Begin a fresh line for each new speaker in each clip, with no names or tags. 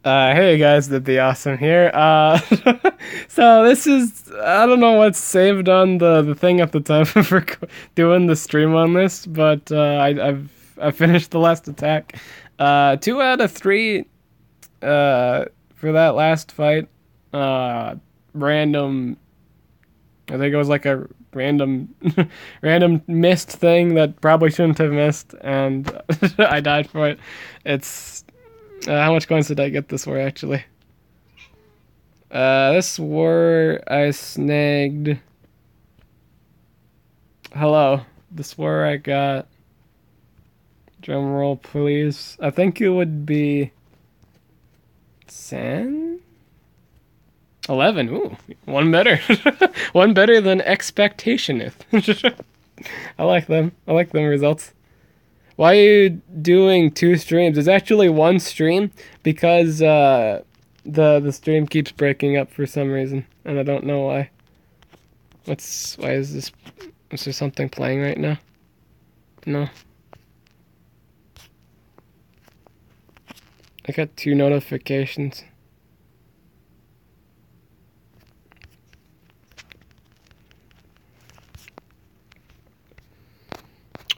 Hey guys, did the awesome here. So this is I don't know what's saved on the thing at the time for doing the stream on this, but I finished the last attack. 2 out of 3. For that last fight. Random. I think it was like a random, random missed thing that probably shouldn't have missed, and I died for it. It's how much coins did I get this war actually? This war I snagged. Hello. This war I got. Drum roll, please. I think it would be 10? 11. Ooh, one better. One better than expectationeth. I like them. I like them results. Why are you doing 2 streams? It's actually 1 stream because the stream keeps breaking up for some reason, and I don't know why. Why is this? Is there something playing right now? No. I got 2 notifications.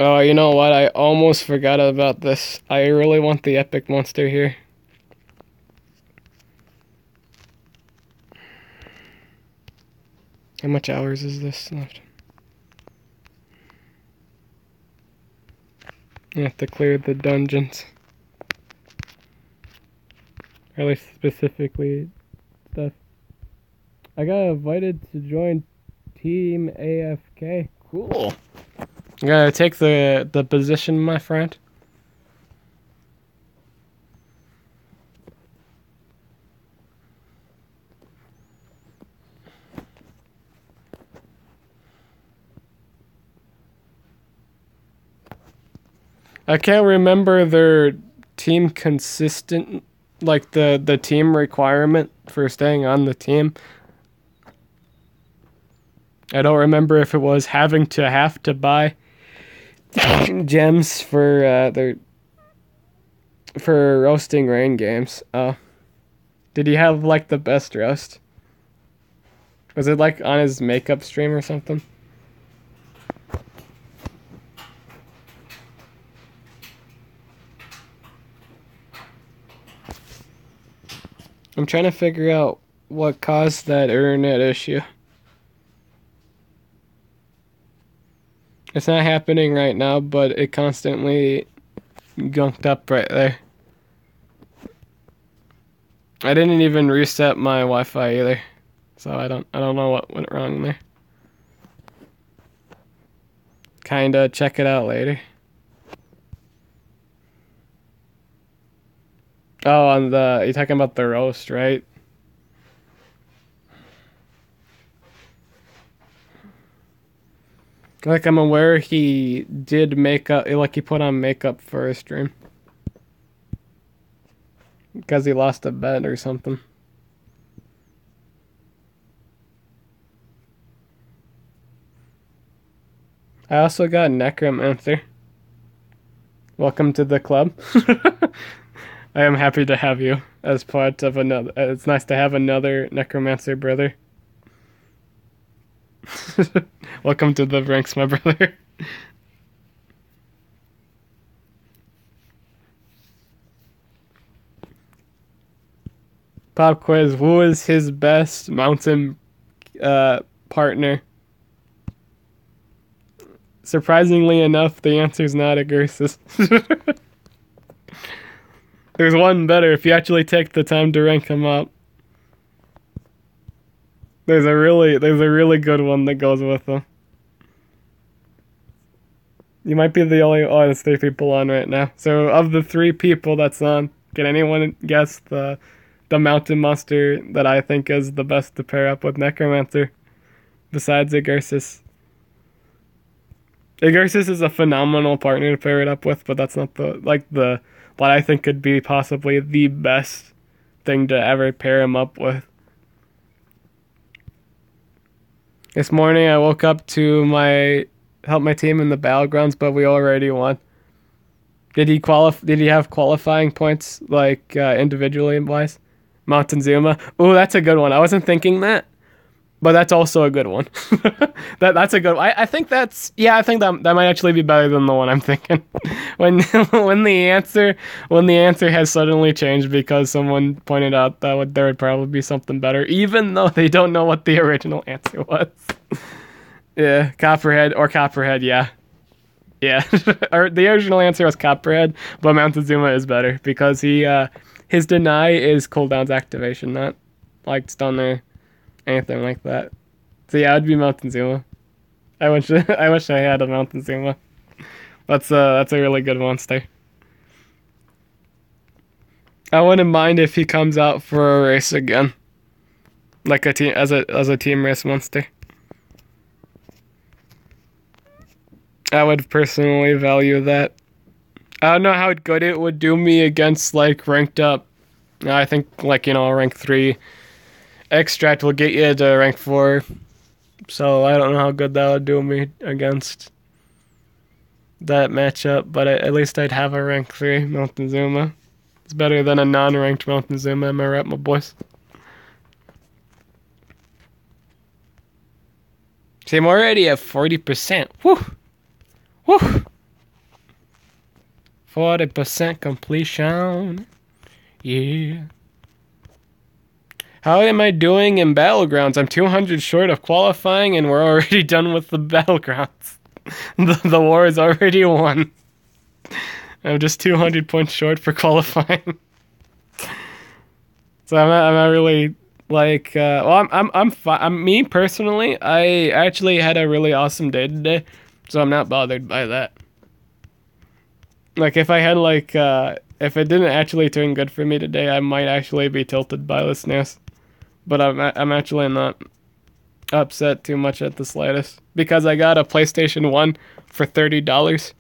Oh, you know what? I almost forgot about this. I really want the epic monster here. How much hours is this left? I have to clear the dungeons. Really specifically stuff. I got invited to join Team AFK. Cool. You gotta take the position, my friend. I can't remember their team consistent, like the team requirement for staying on the team. I don't remember if it was have to buy gems for for roasting rain games. Did he have like the best roast? Was it like on his makeup stream or something? I'm trying to figure out what caused that internet issue. It's not happening right now, but it constantly gunked up right there. I didn't even reset my Wi-Fi either, so I don't know what went wrong there. Kinda check it out later. Oh, on you're talking about the roast, right? Like I'm aware he did makeup, like he put on makeup for a stream. Because he lost a bet or something. I also got Necromancer. Welcome to the club. I am happy to have you as part of another. It's nice to have another Necromancer brother. Welcome to the ranks, my brother. Pop quiz. Who is his best mountain partner? Surprisingly enough, the answer is not Agursis. There's one better if you actually take the time to rank him up. There's a really good one that goes with them. You might be the only. Oh, there's 3 people on right now. So of the 3 people that's on, can anyone guess the mountain monster that I think is the best to pair up with Necromancer besides Agursis? Agursis is a phenomenal partner to pair it up with, but that's not the what I think could be possibly the best thing to ever pair him up with. This morning I woke up to help my team in the battlegrounds, but we already won. Did he have qualifying points like individually wise? Montezuma. Oh, that's a good one. I wasn't thinking that, but that's also a good one. That's a good one. I think that's yeah. I think that might actually be better than the one I'm thinking. when when the answer has suddenly changed because someone pointed out that there would probably be something better, even though they don't know what the original answer was. Yeah, Copperhead. Yeah, yeah. Or the original answer was Copperhead, but Montezuma is better because his deny is cooldown's activation, not like stun or anything like that. So yeah, it'd be Montezuma. I wish I wish I had a Montezuma. That's a really good monster. I wouldn't mind if he comes out for a race again, like a team as a team race monster. I would personally value that. I don't know how good it would do me against like ranked up. I think like rank 3 extract will get you to rank 4. So I don't know how good that would do me against that matchup, but at least I'd have a rank 3 Montezuma. It's better than a non-ranked Montezuma. Am I right, my boys? See, I'm already at 40%. Woo! Woo! 40% completion. Yeah. How am I doing in Battlegrounds? I'm 200 short of qualifying, and we're already done with the Battlegrounds. The war is already won. I'm just 200 points short for qualifying. So I'm not really like. Well, I'm me personally. I actually had a really awesome day today, so I'm not bothered by that. Like if I had like if it didn't actually turn good for me today, I might actually be tilted by this news. But I'm actually not upset too much at the slightest because I got a PlayStation 1 for $30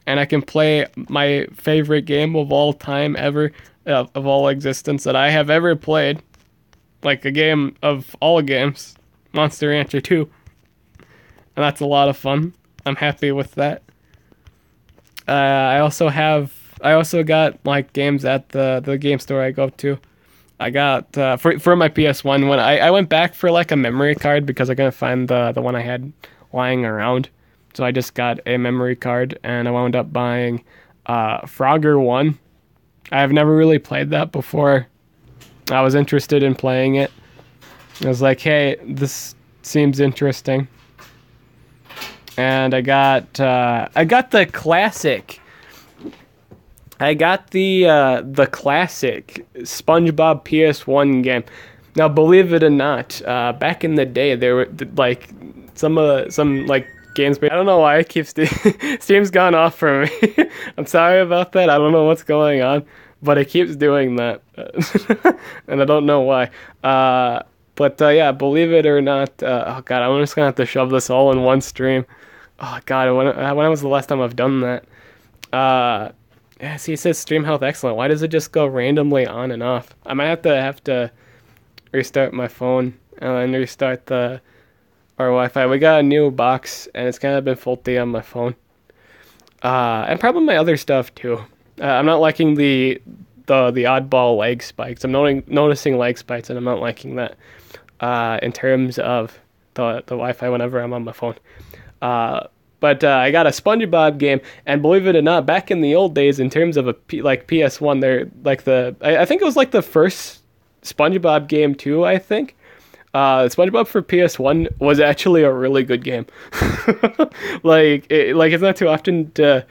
and I can play my favorite game of all time ever, of all existence that I have ever played, like a game of all games, Monster Rancher 2. And that's a lot of fun. I'm happy with that. I also got like games at the game store I go to. I got for my PS1 when I went back for like a memory card because I couldn't find the one I had lying around. So I just got a memory card and I wound up buying Frogger 1. I have never really played that before. I was interested in playing it. I was like, hey, this seems interesting. And I got the classic. I got the classic SpongeBob PS1 game. Now, believe it or not, back in the day, there were like some like games. I don't know why it keeps Steam's gone off for me. I'm sorry about that. I don't know what's going on, but it keeps doing that, and I don't know why. But yeah, believe it or not, oh god, I'm just gonna have to shove this all in one stream. Oh god, when was the last time I've done that? Yeah, see, it says stream health excellent. Why does it just go randomly on and off? I might have to restart my phone and restart our Wi-Fi. We got a new box and it's kind of been faulty on my phone. And probably my other stuff too. I'm not liking the oddball lag spikes. I'm noticing lag spikes and I'm not liking that. In terms of the Wi-Fi whenever I'm on my phone. But I got a SpongeBob game, and believe it or not, back in the old days, in terms of like PS1, they're like I think it was like the first SpongeBob game too. I think SpongeBob for PS1 was actually a really good game. like it's not too often to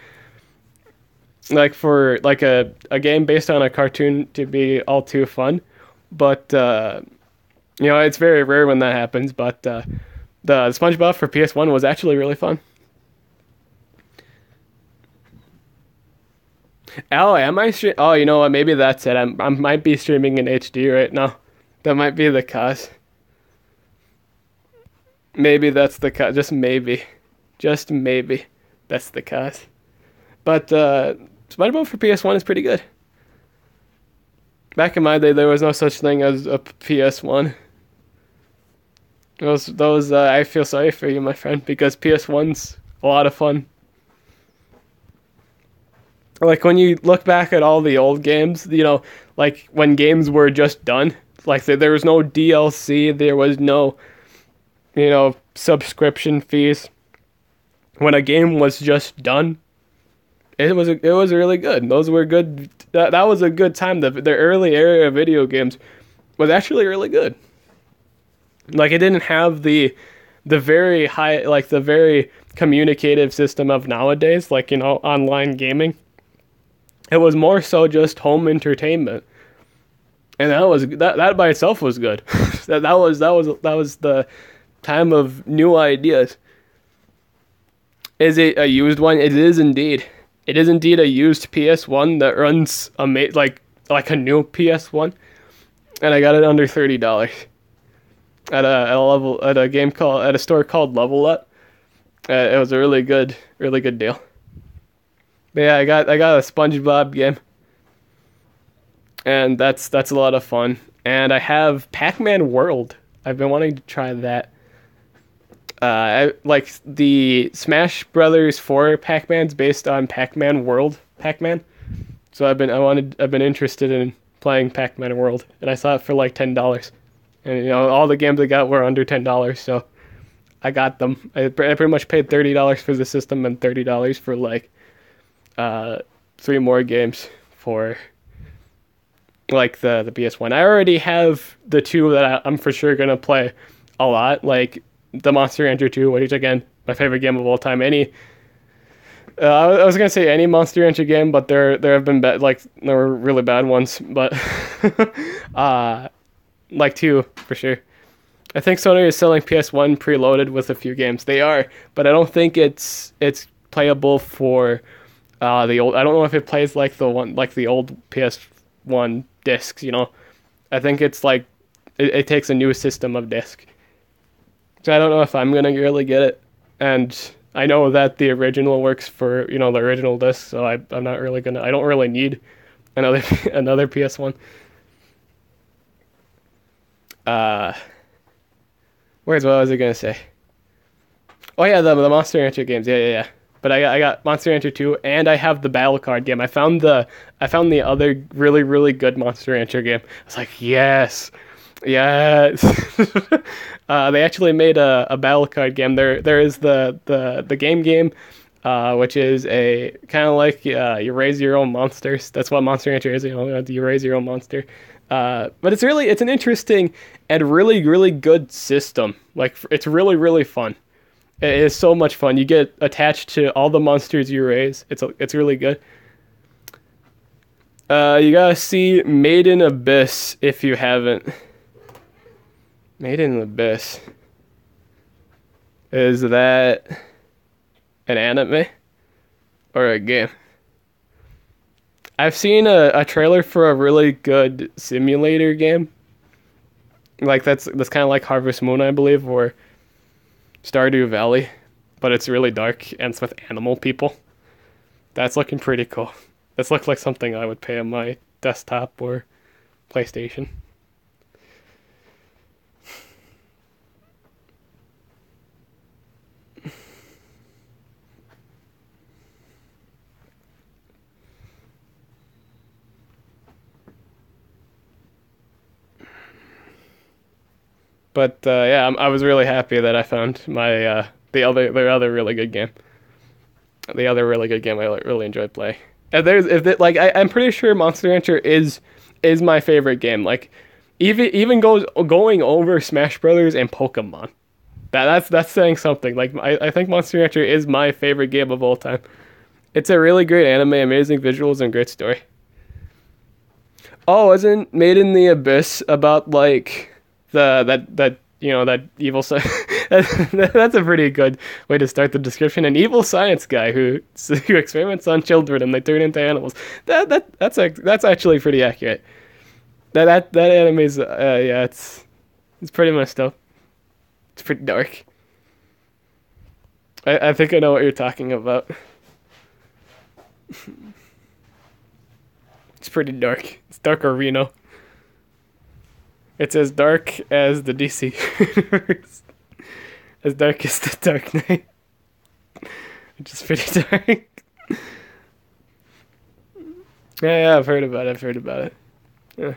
like for like a game based on a cartoon to be all too fun, but it's very rare when that happens. But the SpongeBob for PS1 was actually really fun. Oh, am I stream? Oh, you know what? Maybe that's it. I might be streaming in HD right now. That might be the cause. Maybe that's the cause. Just maybe. Just maybe. That's the cause. But SpongeBob for PS1 is pretty good. Back in my day, there was no such thing as a PS1. Those I feel sorry for you, my friend, because PS1's a lot of fun. Like when you look back at all the old games, like when games were just done, like there was no DLC, there was no, subscription fees. When a game was just done, it was really good. Those were good. That was a good time. The early era of video games was actually really good. Like it didn't have the very high, like the very communicative system of nowadays, like online gaming. It was more so just home entertainment, and that by itself was good. that was the time of new ideas. Is it a used one? It is indeed. It is indeed a used PS1 that runs like a new PS1, and I got it under $30 at a store called Level Up. It was a really good deal. But yeah, I got a SpongeBob game, and that's a lot of fun. And I have Pac-Man World. I've been wanting to try that. I like the Smash Brothers 4 Pac-Man's based on Pac-Man World Pac-Man. So I've been interested in playing Pac-Man World, and I saw it for like $10. And all the games I got were under $10, so I got them. I pretty much paid $30 for the system and $30 for like 3 more games for like the PS1. I already have the 2 that I'm for sure gonna play a lot, like the Monster Rancher 2, which again my favorite game of all time. I was gonna say any Monster Rancher game, but there have been there were really bad ones, but like 2 for sure. I think Sony is selling PS1 preloaded with a few games. They are, but I don't think it's playable for the old. I don't know if it plays like the old PS1 discs. I think it's like it takes a new system of disc. So I don't know if I'm gonna really get it, and I know that the original works for the original disc, so I'm not really gonna. I don't really need another another PS1. What was I gonna say? Oh yeah, the Monster Rancher games. Yeah. But I got Monster Rancher 2, and I have the Battle Card game. I found the other really, really good Monster Rancher game. I was like, yes. They actually made a Battle Card game. There is the game, which is a kind of like you raise your own monsters. That's what Monster Rancher is. You raise your own monster. But it's an interesting and really, really good system. Like it's really, really fun. It is so much fun. You get attached to all the monsters you raise. It's really good. You gotta see Made in Abyss if you haven't. Made in Abyss. Is that an anime or a game? I've seen a trailer for a really good simulator game. Like that's kind of like Harvest Moon, I believe, or Stardew Valley, but it's really dark and it's with animal people. That's looking pretty cool. This looks like something I would play on my desktop or PlayStation. But yeah, I was really happy that I found my the other really good game. The other really good game I really enjoyed playing. And I'm pretty sure Monster Rancher is my favorite game. Like even going over Smash Brothers and Pokemon. That's saying something. Like I think Monster Rancher is my favorite game of all time. It's a really great anime, amazing visuals, and great story. Oh, isn't Made in the Abyss about like that evil that's a pretty good way to start the description. An evil science guy who experiments on children and they turn into animals. That's actually pretty accurate. That anime is yeah, it's pretty messed up. It's pretty dark. I think I know what you're talking about. It's pretty dark. It's darker Reno. It's as dark as the DC universe. As dark as the Dark Knight. Which is pretty dark. Yeah, I've heard about it. I've heard about it. Yeah.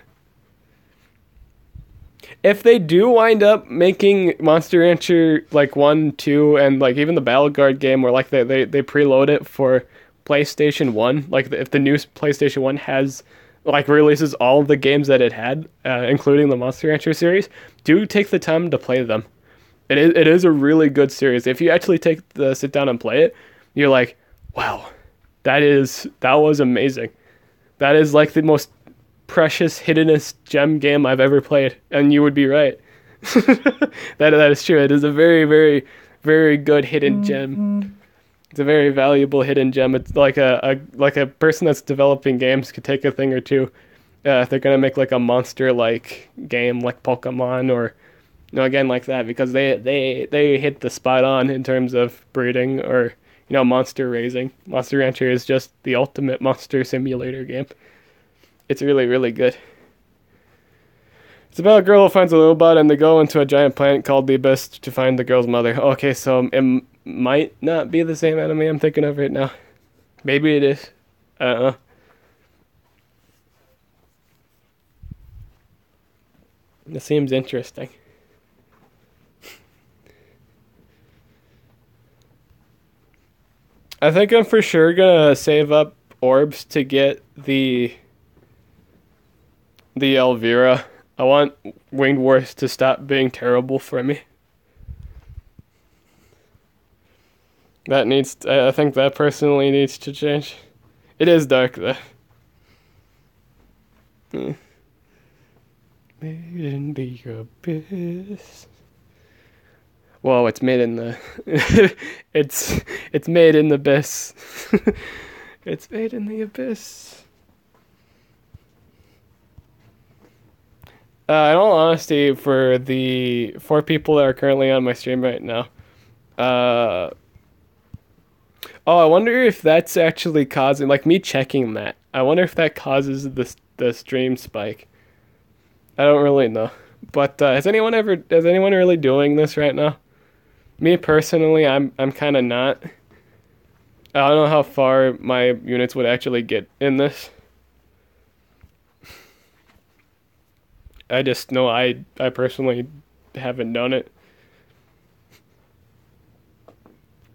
If they do wind up making Monster Rancher like 1, 2, and like even the Battle Guard game, where like they preload it for PlayStation 1, like if the new PlayStation 1 has like releases all of the games that it had, including the Monster Rancher series, do take the time to play them. It is a really good series. If you actually take the sit down and play it, you're like, wow, that was amazing. That is like the most precious hiddenest gem game I've ever played, and you would be right. That is true. It is a very very very good hidden gem. It's a very valuable hidden gem. It's like a person that's developing games could take a thing or two. If they're gonna make like a monster like game like Pokemon or again like that, because they hit the spot on in terms of breeding or monster raising. Monster Rancher is just the ultimate monster simulator game. It's really, really good. It's about a girl who finds a little bot and they go into a giant planet called the Abyss to find the girl's mother. Okay, so it might not be the same anime I'm thinking of right now. Maybe it is. I don't know. It seems interesting. I think I'm for sure gonna save up orbs to get the Elvira. I want Winged Wars to stop being terrible for me. I think that personally needs to change. It is dark though. Hmm. Made in the abyss. Whoa, it's made in the it's made in the abyss. It's made in the abyss. In all honesty, for the 4 people that are currently on my stream right now, uh, oh, I wonder if that's actually causing, like me checking that. I wonder if that causes the stream spike. I don't really know, but is anyone really doing this right now? Me personally, I'm kind of not. I don't know how far my units would actually get in this. I just know I personally haven't done it.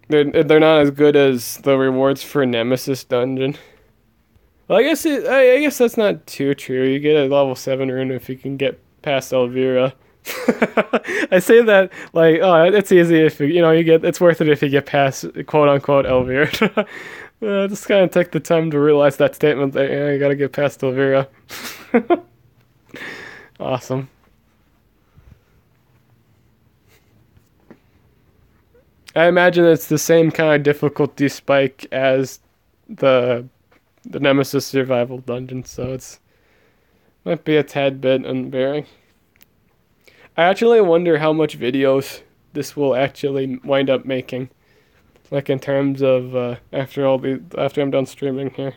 They're not as good as the rewards for Nemesis Dungeon. Well, I guess that's not too true. You get a level 7 rune if you can get past Elvira. I say that like, oh, it's easy if you get, it's worth it if you get past quote unquote Elvira. Just kind of take the time to realize that statement that you gotta get past Elvira. Awesome. I imagine it's the same kind of difficulty spike as the Nemesis survival dungeon, so it's might be a tad bit unbearing. I actually wonder how much videos this will actually wind up making, like in terms of after I'm done streaming here.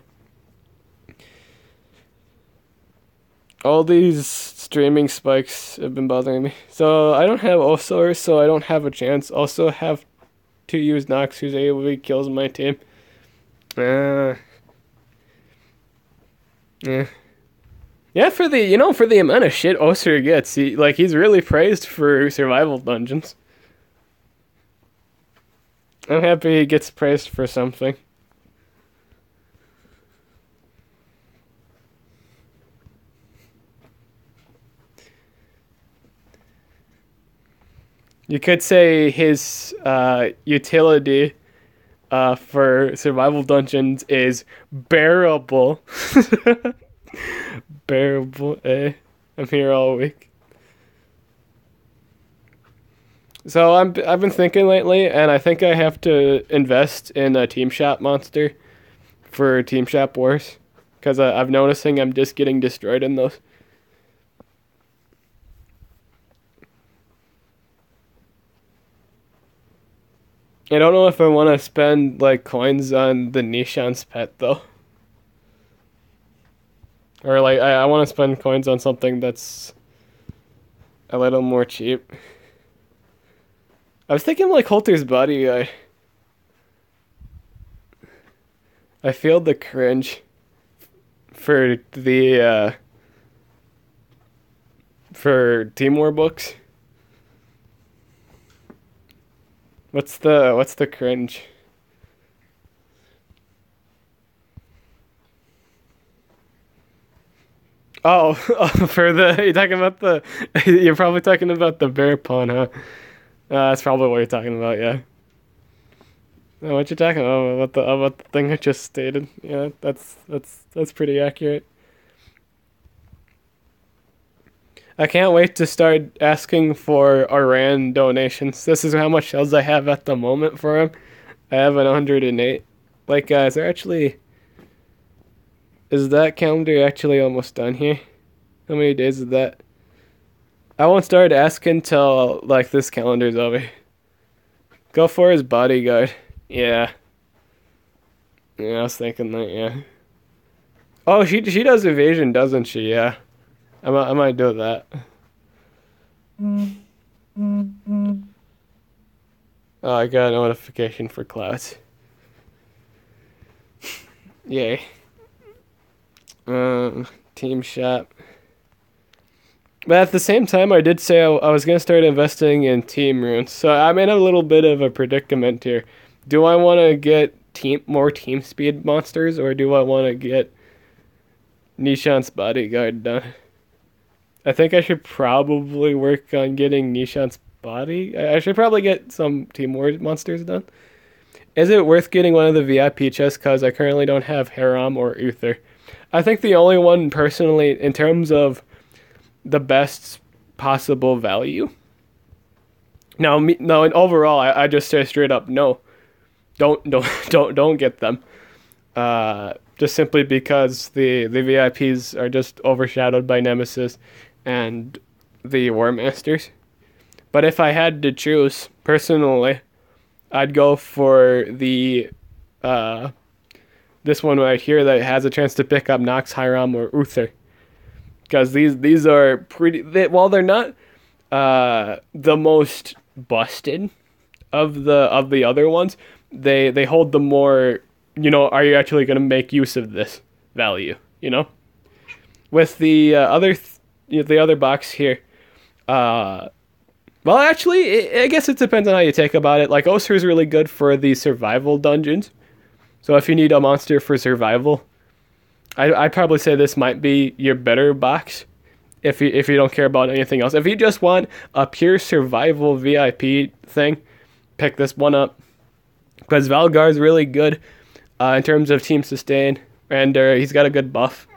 All these streaming spikes have been bothering me. So I don't have Osor, so I don't have a chance. Also have to use Nox, who's AoE kills my team. Yeah. Yeah, for the amount of shit Osir gets, he's really praised for survival dungeons. I'm happy he gets praised for something. You could say his utility for survival dungeons is bearable. Bearable, eh? I'm here all week. So I've been thinking lately, and I think I have to invest in a Team Shop monster for Team Shop Wars, because I'm noticing I'm just getting destroyed in those. I don't know if I want to spend like coins on the Nishan's pet though. Or like I want to spend coins on something that's a little more cheap. I was thinking like Holter's body. I feel the cringe for Team War books. What's the cringe? Oh, for you're talking about you're probably talking about the bear pawn, huh? That's probably what you're talking about, yeah. What you talking about the thing I just stated? Yeah, that's pretty accurate. I can't wait to start asking for Iran donations. This is how much shells I have at the moment for him. I have an 108. Like, is that calendar actually almost done here? How many days is that? I won't start asking till, like, this calendar's over. Go for his bodyguard. Yeah. Yeah, I was thinking that, yeah. Oh, she does evasion, doesn't she? Yeah. I might do that. Oh, I got a notification for clouds. Yay. Team shop. But at the same time, I did say I was going to start investing in team runes. So I'm in a little bit of a predicament here. Do I want to get more team speed monsters, or do I want to get Nishan's bodyguard done? I think I should probably work on getting Nishan's body. I should probably get some team war monsters done. Is it worth getting one of the VIP chests? Because I currently don't have Haram or Uther. I think the only one personally, in terms of the best possible value. No, and overall, I just say straight up no. Don't get them. Just simply because the VIPs are just overshadowed by Nemesis and the War Masters. But if I had to choose, personally, I'd go for the this one right here that has a chance to pick up Nox, Hiram, or Uther. Because these are pretty... while they're not the most busted of the other ones, they hold the more... are you actually going to make use of this value? With the the other box here, well, actually, I guess it depends on how you take about it. Like, Oster is really good for the survival dungeons. So if you need a monster for survival, I'd probably say this might be your better box. If you don't care about anything else. If you just want a pure survival VIP thing, pick this one up. Because Valgar's really good in terms of team sustain. And he's got a good buff.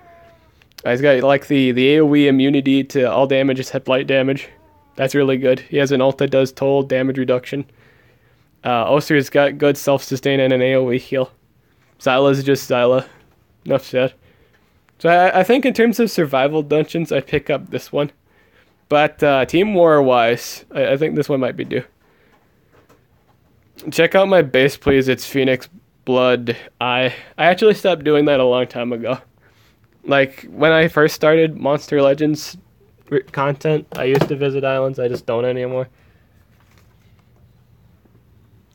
He's got like the AoE immunity to all damage except light damage. That's really good. He has an ult that does total damage reduction. Oster's got good self-sustain and an AoE heal. Zyla's just Zyla. Enough said. So I think in terms of survival dungeons, I'd pick up this one. But Team War-wise, I think this one might be due. Check out my base, please. It's Phoenix Blood Eye. I actually stopped doing that a long time ago. Like, when I first started Monster Legends content, I used to visit islands. I just don't anymore.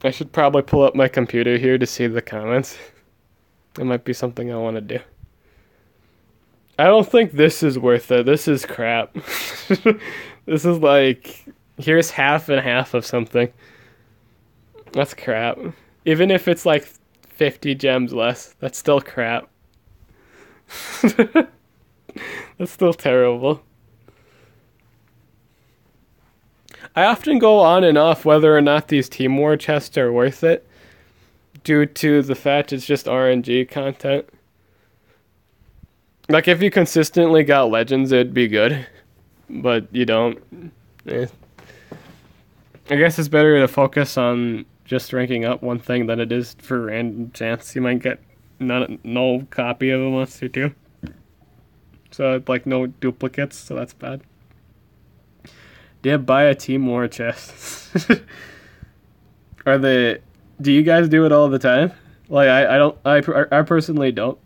I should probably pull up my computer here to see the comments. That might be something I want to do. I don't think this is worth it. This is crap. This is like, here's half and half of something. That's crap. Even if it's like 50 gems less, that's still crap. That's still terrible. I often go on and off whether or not these Team War chests are worth it, due to the fact it's just RNG content. Like, if you consistently got legends, it'd be good, but you don't. I guess it's better to focus on just ranking up one thing than it is for random chance. You might get no copy of a monster too. So, like, no duplicates, so that's bad. Yeah, buy a Team War chest. Do you guys do it all the time? Like, I personally don't.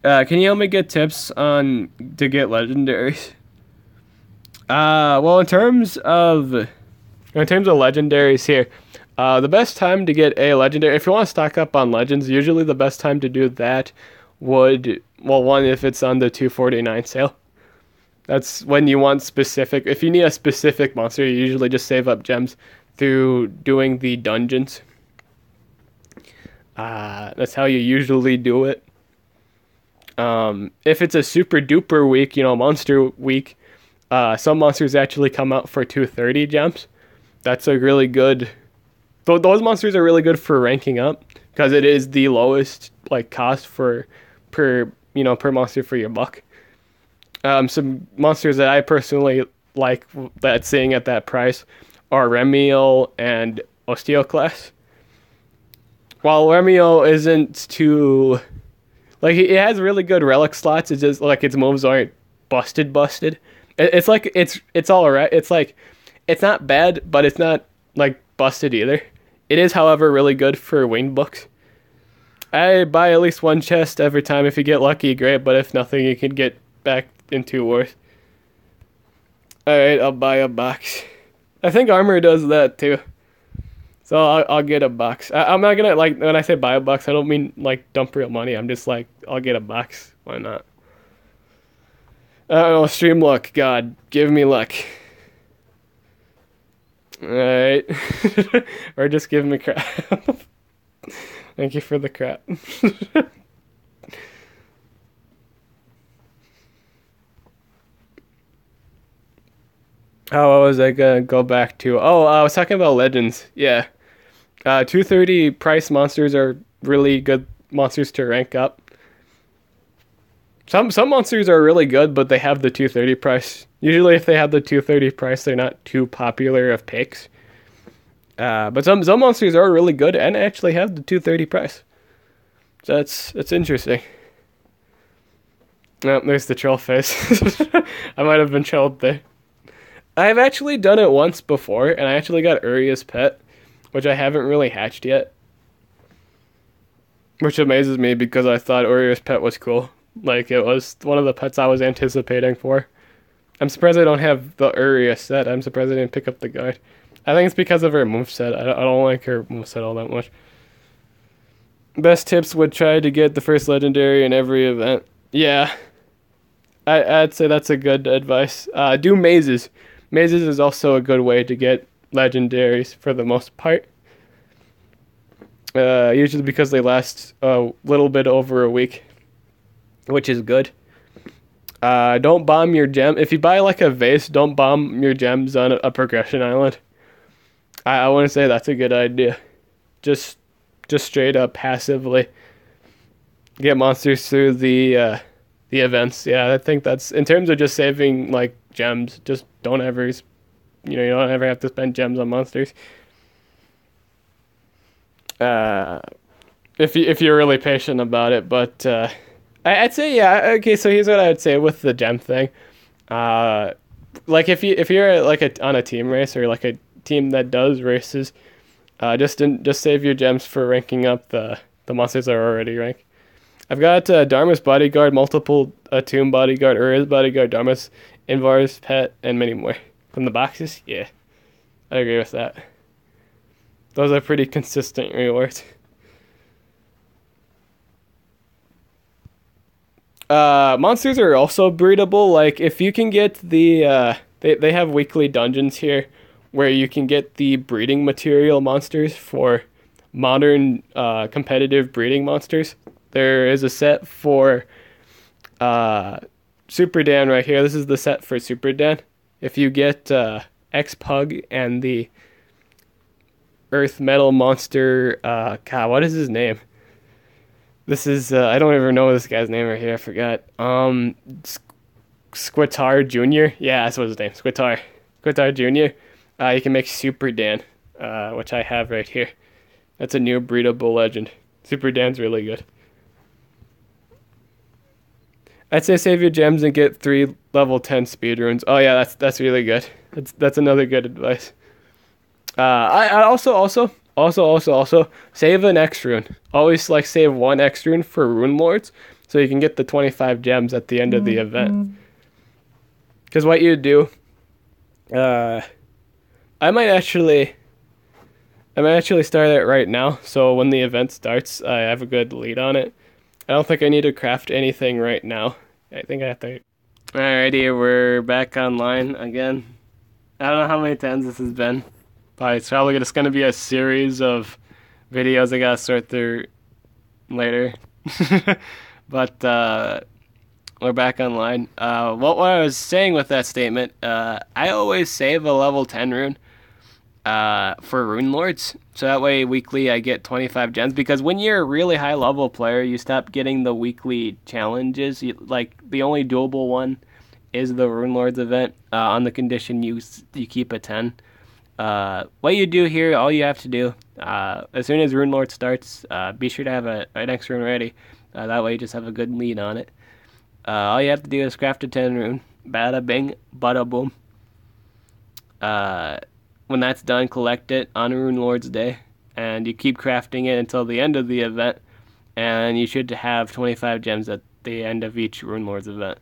Can you help me get tips to get legendaries? Well, in terms of legendaries here, the best time to get a legendary, if you want to stock up on legends, usually the best time to do that would, well, one, if it's on the 249 sale. That's when you want specific. If you need a specific monster, you usually just save up gems through doing the dungeons. That's how you usually do it. If it's a super duper week, monster week, some monsters actually come out for 230 gems. That's a really good. Those monsters are really good for ranking up because it is the lowest cost per monster for your buck. Some monsters that I personally like that's seeing at that price are Remiel and Osteoclast. While Remiel isn't too it has really good relic slots, it's just its moves aren't busted. It's all right. It's not bad, but it's not busted either. It is, however, really good for winged books. I buy at least one chest every time. If you get lucky, great, but if nothing, you can get back into worse. Alright, I'll buy a box. I think armor does that too. So I'll get a box. I'm not gonna, when I say buy a box, I don't mean dump real money. I'm just I'll get a box. Why not? I don't know, stream luck. God, give me luck. Alright. Or just give me crap. Thank you for the crap. How was I gonna go back to? Oh, I was talking about legends. Yeah. 230 price monsters are really good monsters to rank up. Some monsters are really good, but they have the 230 price. Usually if they have the 230 price, they're not too popular of picks. But some monsters are really good and actually have the 230 price. So that's interesting. Oh, there's the troll face. I might have been trolled there. I've actually done it once before, and I actually got Uria's pet, which I haven't really hatched yet. Which amazes me because I thought Uria's pet was cool. It was one of the pets I was anticipating for. I'm surprised I don't have the Uria set. I'm surprised I didn't pick up the guide. I think it's because of her moveset. I don't like her moveset all that much. Best tips would try to get the first legendary in every event. Yeah. I'd say that's a good advice. Do mazes. Mazes is also a good way to get legendaries for the most part. Usually because they last a little bit over a week, which is good. Don't bomb your gem. If you buy a vase, don't bomb your gems on a progression island. I want to say that's a good idea. Just straight up passively get monsters through the events. Yeah, I think that's in terms of just saving gems. Just don't ever, you don't ever have to spend gems on monsters. If you're really patient about it, but I'd say yeah. Okay, so here's what I would say with the gem thing. If you're on a team race or a team that does races, just save your gems for ranking up the monsters that are already ranked. I've got Dharma's bodyguard, multiple Tomb bodyguard, Uria's bodyguard, Dharma's Invar's pet, and many more. From the boxes, yeah, I agree with that. Those are pretty consistent rewards. Monsters are also breedable. If you can get the they have weekly dungeons here where you can get the breeding material monsters for modern competitive breeding monsters. There is a set for Super Dan right here. This is the set for Super Dan. If you get X-Pug and the Earth Metal Monster, God, what is his name? This is, I don't even know this guy's name right here, I forgot. Squitar Jr.? Yeah, that's what his name, Squitar Jr. You can make Super Dan, which I have right here. That's a new breedable legend. Super Dan's really good. I'd say save your gems and get 3 level 10 speedruns. Oh yeah, that's really good. That's another good advice. I also save an X rune. Always save 1 X rune for Rune Lords, so you can get the 25 gems at the end of the event. Because what you do, I might actually start it right now. So when the event starts, I have a good lead on it. I don't think I need to craft anything right now. I think I have to. Alrighty, we're back online again. I don't know how many times this has been, but it's probably just gonna be a series of videos I gotta sort through later. But we're back online. What I was saying with that statement, I always save a level 10 rune for Rune Lords. So that way weekly I get 25 gems. Because when you're a really high level player, you stop getting the weekly challenges. Like the only doable one is the Rune Lords event on the condition you keep a 10. What you do here, all you have to do, as soon as Rune Lord starts, be sure to have an X rune ready. That way you just have a good lead on it. All you have to do is craft a 10 rune. Bada bing, bada boom. When that's done, collect it on Rune Lord's Day, and you keep crafting it until the end of the event, and you should have 25 gems at the end of each Rune Lord's event.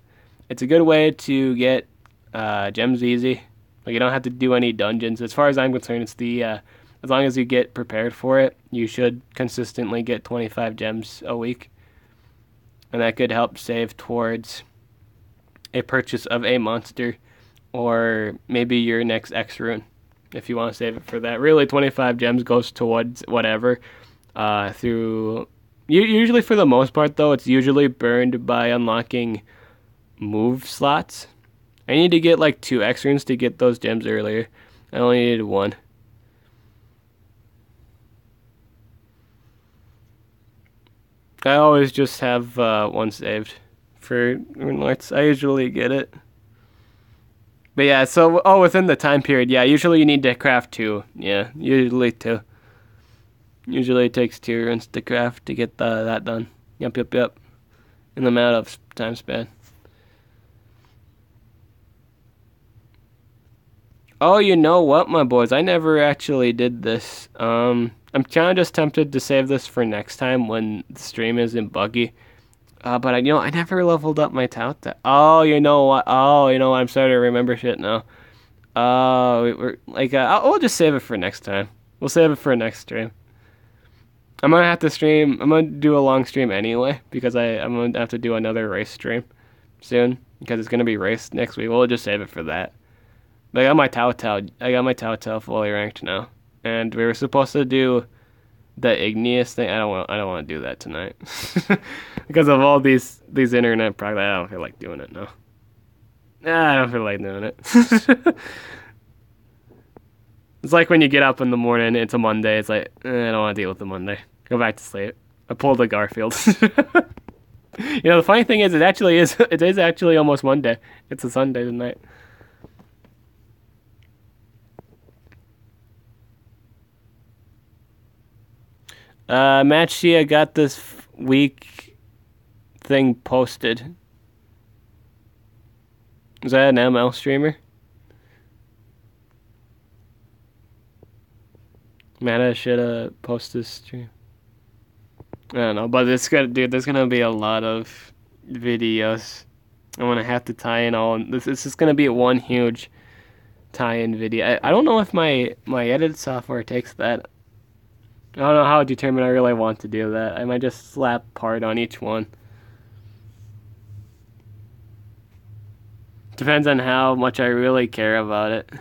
It's a good way to get gems easy. Like, you don't have to do any dungeons. As far as I'm concerned, it's the as long as you get prepared for it, you should consistently get 25 gems a week, and that could help save towards a purchase of a monster or maybe your next X rune if you want to save it for that. Really, 25 gems goes towards whatever. Through usually, for the most part, though, it's usually burned by unlocking move slots. I need to get like 2 X runes to get those gems earlier. I only needed 1. I always just have 1 saved for Rune Lords. I usually get it. But yeah, so, within the time period, yeah, usually you need to craft 2. Yeah, usually 2. Usually it takes 2 runes to craft to get that done. Yep. In the amount of time span. Oh, you know what, my boys? I never actually did this. I'm kind of just tempted to save this for next time when the stream isn't buggy. But I never leveled up my tout. Oh, you know what? I'm starting to remember shit now. We're like, we'll just save it for next time. We'll save it for next stream. I'm gonna have to stream. I'm gonna do a long stream anyway because I'm gonna have to do another race stream soon because it's gonna be race next week. We'll just save it for that. But I got my Tao fully ranked now, and we were supposed to do the igneous thing. I don't want to do that tonight because of all these internet problems. I don't feel like doing it now. I don't feel like doing it. It's like when you get up in the morning. It's a Monday. It's like I don't want to deal with the Monday. Go back to sleep. I pulled a Garfield. The funny thing is, it is actually almost Monday. It's a Sunday tonight. Match Shia got this week thing posted. Is that an ML streamer? Meta should post this stream. I don't know, but there's gonna be a lot of videos. I'm gonna have to tie in all. This is gonna be one huge tie-in video. I don't know if my edit software takes that. I don't know how determined I really want to do that. I might just slap part on each one. Depends on how much I really care about it.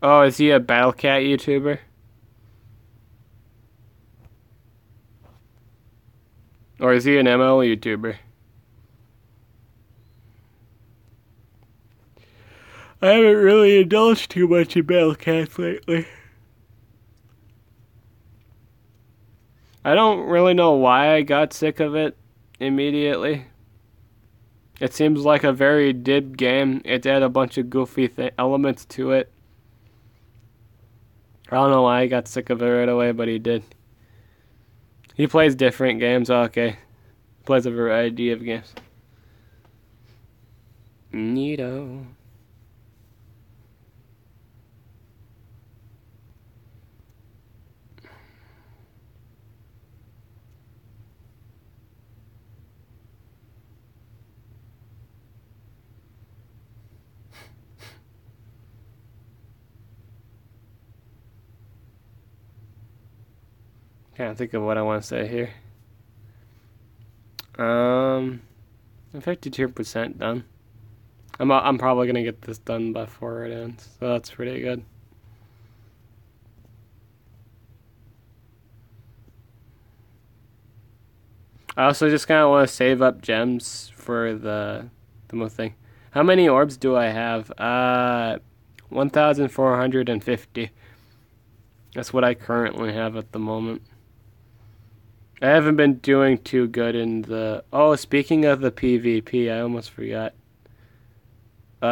Oh, is he a Battle Cat YouTuber? Or is he an ML YouTuber? I haven't really indulged too much in Battle Cats lately. I don't really know why I got sick of it immediately. It seems like a very dib game. It had a bunch of goofy elements to it. I don't know why I got sick of it right away, but he did. He plays different games. Oh, okay. Plays a variety of games. Neato. Can't think of what I want to say here. I'm 52% done. I'm probably gonna get this done before it ends, so that's pretty good. I also just kind of want to save up gems for the most thing. How many orbs do I have? 1,450. That's what I currently have at the moment. I haven't been doing too good in the... Oh, speaking of the PvP, I almost forgot.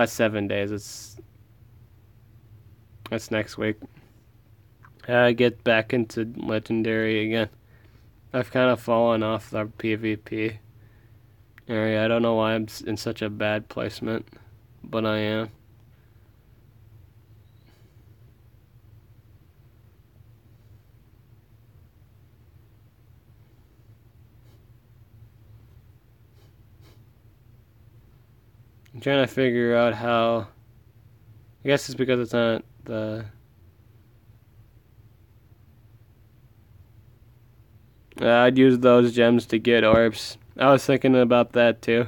7 days. That's next week. I get back into Legendary again. I've kind of fallen off the PvP area. I don't know why I'm in such a bad placement, but I am. I'm trying to figure out how... I guess it's because it's not the... I'd use those gems to get orbs. I was thinking about that too.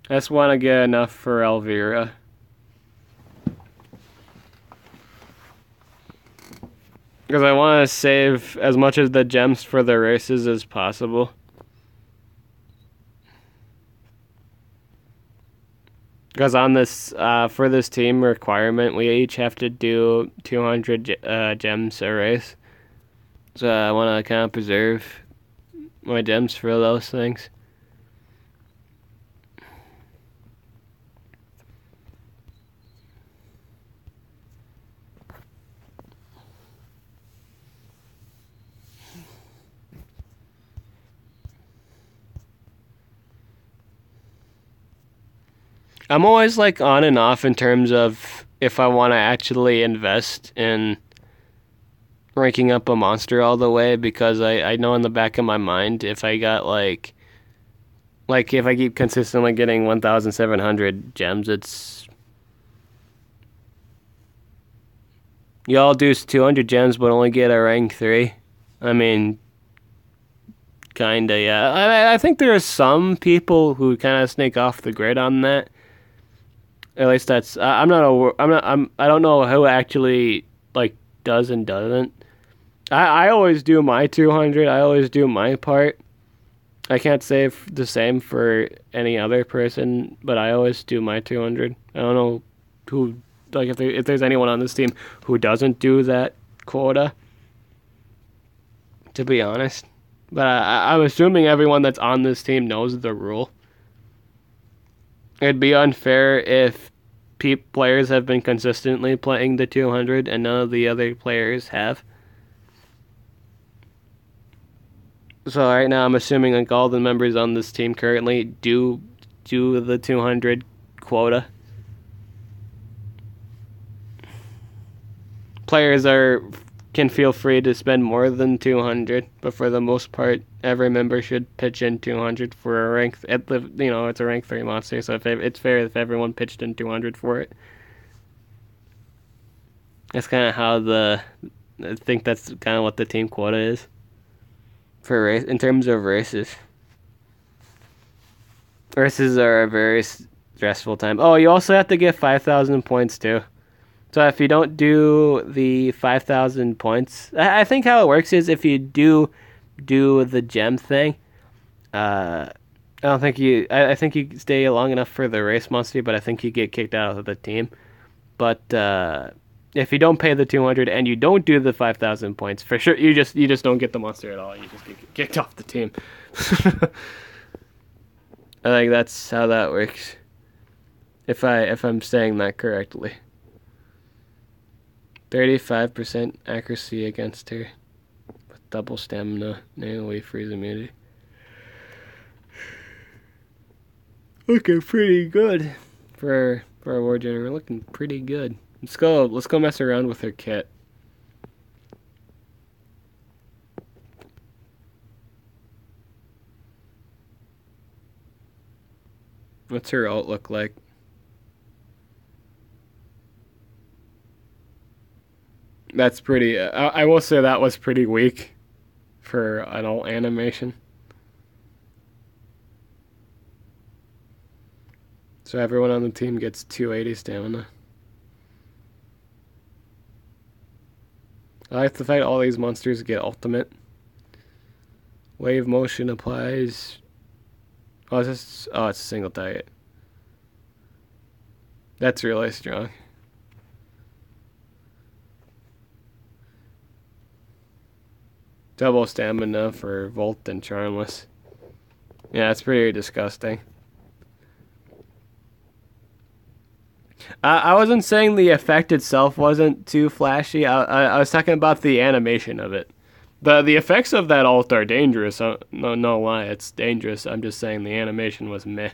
I just want to get enough for Elvira. Because I want to save as much of the gems for the races as possible. Because on this, for this team requirement, we each have to do 200 gems a race. So I want to kind of preserve my gems for those things. I'm always like on and off in terms of if I want to actually invest in ranking up a monster all the way, because I know in the back of my mind if I got like if I keep consistently getting 1,700 gems, it's y'all do 200 gems but only get a rank 3. I mean, kinda, yeah. I think there are some people who kind of snake off the grid on that. At least that's I don't know who actually like does and doesn't. I always do my 200. I always do my part. I can't say the same for any other person, but I always do my 200. I don't know who, like, if there's anyone on this team who doesn't do that quota, to be honest. But I'm assuming everyone that's on this team knows the rule. It'd be unfair if players have been consistently playing the 200 and none of the other players have. So right now, I'm assuming like all the members on this team currently do the 200 quota. Players can feel free to spend more than 200, but for the most part, every member should pitch in 200 for a rank. It's a rank 3 monster, so it's fair if everyone pitched in 200 for it. That's kind of how I think that's kind of what the team quota is. For race, in terms of races. Races are a very stressful time. Oh, you also have to get 5,000 points too. So if you don't do the 5,000 points, I think how it works is if you do the gem thing, I don't think I think you stay long enough for the race monster, but I think you get kicked out of the team. But if you don't pay the 200 and you don't do the 5,000 points, for sure you just don't get the monster at all. You just get kicked off the team. I think that's how that works. If I'm saying that correctly. 35% accuracy against her with double stamina, AoE freeze immunity. Looking pretty good for a war general. Looking pretty good. Let's go mess around with her kit. What's her ult look like? That's pretty. I will say that was pretty weak. for an alt animation. So everyone on the team gets 280 stamina. I like the fact all these monsters get ultimate. Wave motion applies. Oh, it's a single target. That's really strong. Double stamina for Volt and Charmless. Yeah, it's pretty disgusting. I wasn't saying the effect itself wasn't too flashy. I was talking about the animation of it. The effects of that ult are dangerous. No lie, it's dangerous. I'm just saying the animation was meh.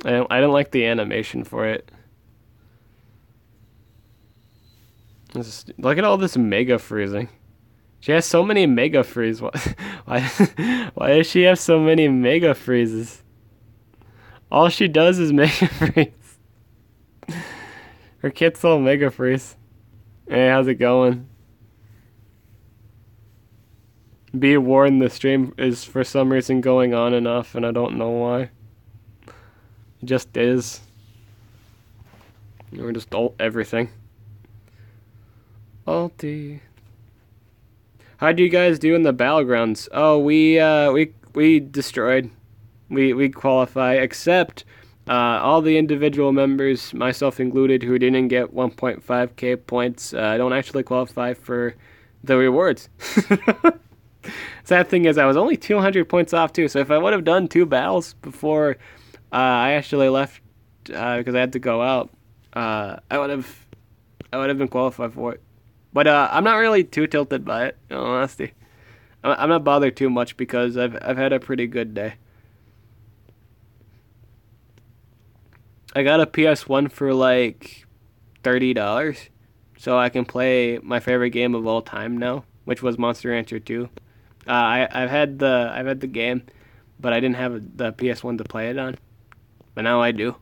I didn't like the animation for it. Look at all this mega freezing. She has so many mega freeze. Why does she have so many mega freezes? All she does is mega freeze. Her kit's all mega freeze. Hey, how's it going? Be warned, the stream is for some reason going on and off, and I don't know why. It just is. We're just ult everything. Ulti. How'd you guys do in the battlegrounds? Oh, we destroyed. We qualify, except all the individual members, myself included, who didn't get 1.5k points, don't actually qualify for the rewards. Sad thing is, I was only 200 points off too. So if I would have done 2 battles before I actually left, because I had to go out, I would have been qualified for it. But I'm not really too tilted by it, in all honesty. I'm not bothered too much because I've had a pretty good day. I got a PS1 for like $30, so I can play my favorite game of all time now, which was Monster Rancher 2. I've had the game, but I didn't have the PS1 to play it on. But now I do,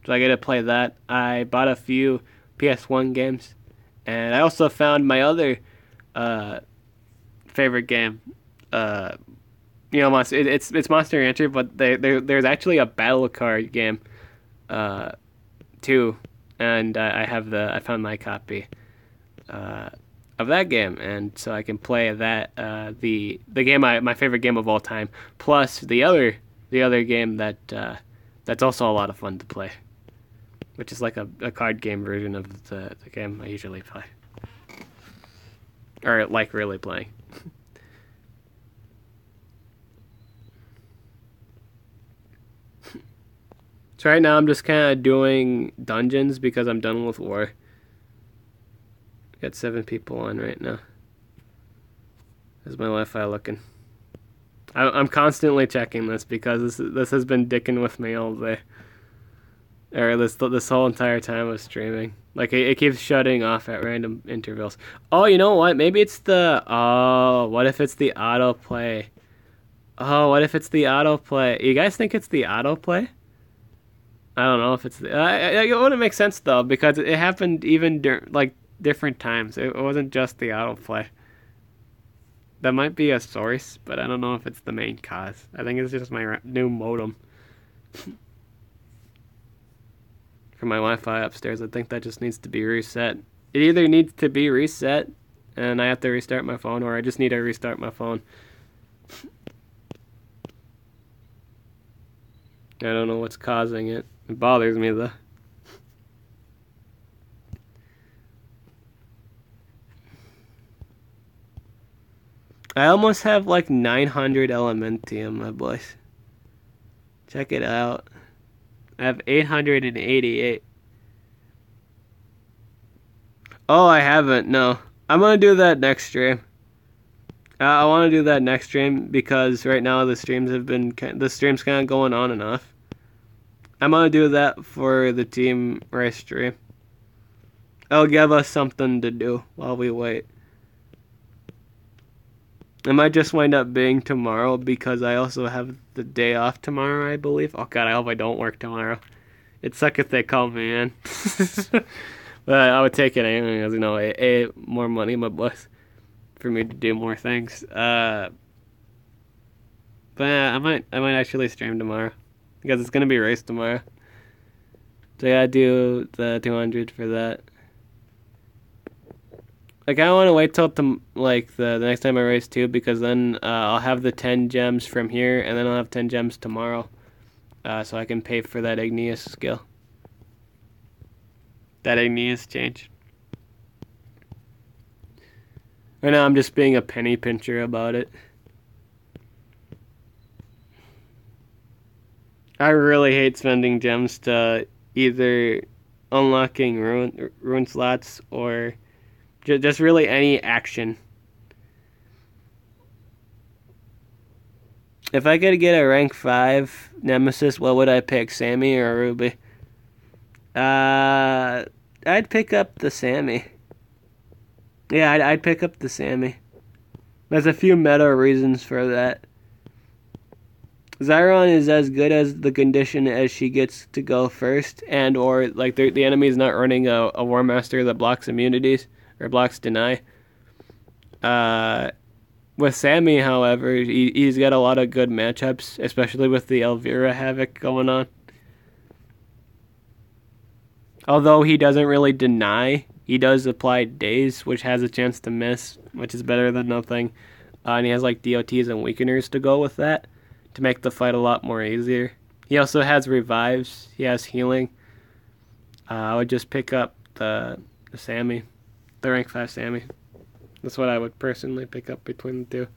so I get to play that. I bought a few PS1 games, and I also found my other favorite game. It's Monster Rancher, but there's actually a battle card game too, and I found my copy of that game, and so I can play that the game my favorite game of all time, plus the other game that's also a lot of fun to play, which is like a card game version of the game I usually play, or like really playing. So right now I'm just kind of doing dungeons because I'm done with war. Got 7 people on right now. How's my Wi-Fi looking? I'm constantly checking this because this has been dicking with me all day. Or this whole entire time of streaming. Like it keeps shutting off at random intervals. Oh, you know what? Maybe it's the what if it's the autoplay? Oh, what if it's the autoplay? You guys think it's the autoplay? I don't know if it's the, it wouldn't make sense though because it happened even like different times. It wasn't just the autoplay. That might be a source, but I don't know if it's the main cause. I think it's just my new modem for my Wi-Fi upstairs. I think that just needs to be reset. It either needs to be reset and I have to restart my phone, or I just need to restart my phone. I don't know what's causing it. It bothers me though. I almost have like 900 Elementium, my boys. Check it out. I have 888. Oh, I haven't. No. I'm gonna do that next stream. I want to do that next stream because right now the stream's kind of going on and off. I'm gonna do that for the team race stream. It'll give us something to do while we wait. It might just wind up being tomorrow because I also have the day off tomorrow, I believe. Oh god, I hope I don't work tomorrow. It'd suck if they call me in. But I would take it anyway, because, you know, more money, my boss.
for me to do more things. But yeah, I might actually stream tomorrow because it's gonna be a race tomorrow. So I gotta do the 200 for that. Like I want to wait till the next time I race too, because then I'll have the 10 gems from here, and then I'll have 10 gems tomorrow, so I can pay for that Igneous skill. That Igneous change. Right now I'm just being a penny pincher about it. I really hate spending gems to either unlocking rune slots or just really any action. If I could get a rank 5 Nemesis, what would I pick? Sammy or Ruby? Uh, I'd pick up the Sammy. Yeah, I'd pick up the Sammy. There's a few meta reasons for that. Zyron is as good as the condition as she gets to go first, and or like the enemy is not running a War Master that blocks immunities or blocks deny. Uh, with Sammy, however, he's got a lot of good matchups, especially with the Elvira Havoc going on. Although he doesn't really deny, he does apply daze, which has a chance to miss, which is better than nothing. And he has like DOTs and weakeners to go with that to make the fight a lot more easier. He also has revives. He has healing. I would just pick up the Sammy, the rank 5 Sammy. That's what I would personally pick up between the two.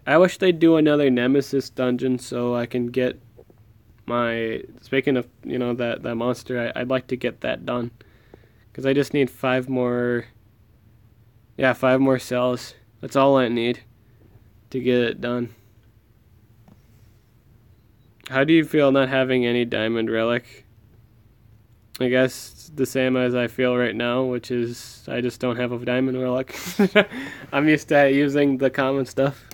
I wish they'd do another Nemesis dungeon so I can get my. Speaking of that monster, I'd like to get that done because I just need 5 more. Yeah, 5 more cells. That's all I need to get it done. How do you feel not having any diamond relic? I guess the same as I feel right now, which is I just don't have a diamond relic. I'm used to using the common stuff,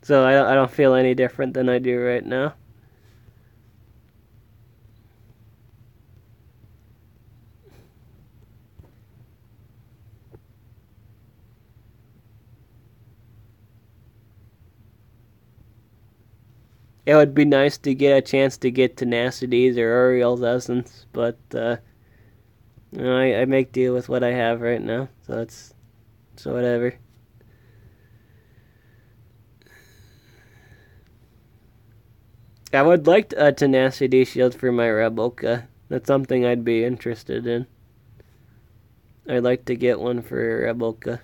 so I don't feel any different than I do right now. It would be nice to get a chance to get Tenacities or Uriel's Essence, but I make deal with what I have right now, so whatever. I would like a Tenacity shield for my Rebelka. That's something I'd be interested in. I'd like to get one for Rebelka.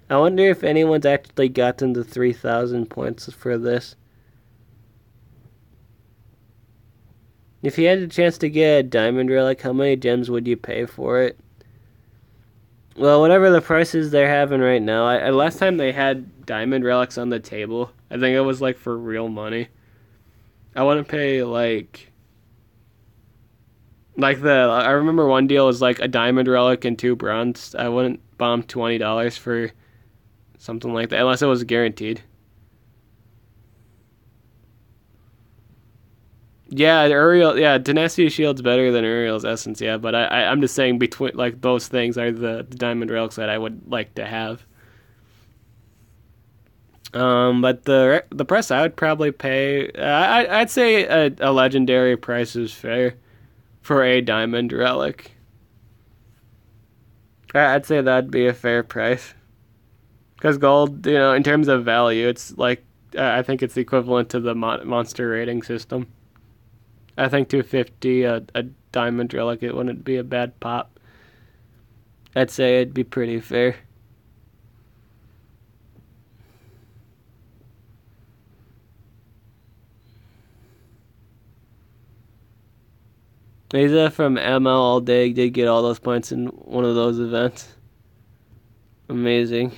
I wonder if anyone's actually gotten the 3,000 points for this. If you had a chance to get a diamond relic, how many gems would you pay for it? Well, whatever the prices they're having right now. Last time they had diamond relics on the table, I think it was like for real money. I wouldn't pay I remember one deal was like a diamond relic and 2 bronze. I wouldn't bomb $20 for something like that unless it was guaranteed. Yeah, Uriel. Yeah, Tenacity Shield's better than Uriel's Essence. Yeah, but I'm just saying between like those things are the diamond relics that I would like to have. But the price I would probably pay, I'd say a legendary price is fair for a diamond relic. I'd say that'd be a fair price because gold, in terms of value, it's like I think it's equivalent to the monster rating system. I think 250 a diamond relic, it wouldn't be a bad pop. I'd say it'd be pretty fair. Lisa from ML All Day did get all those points in one of those events. Amazing.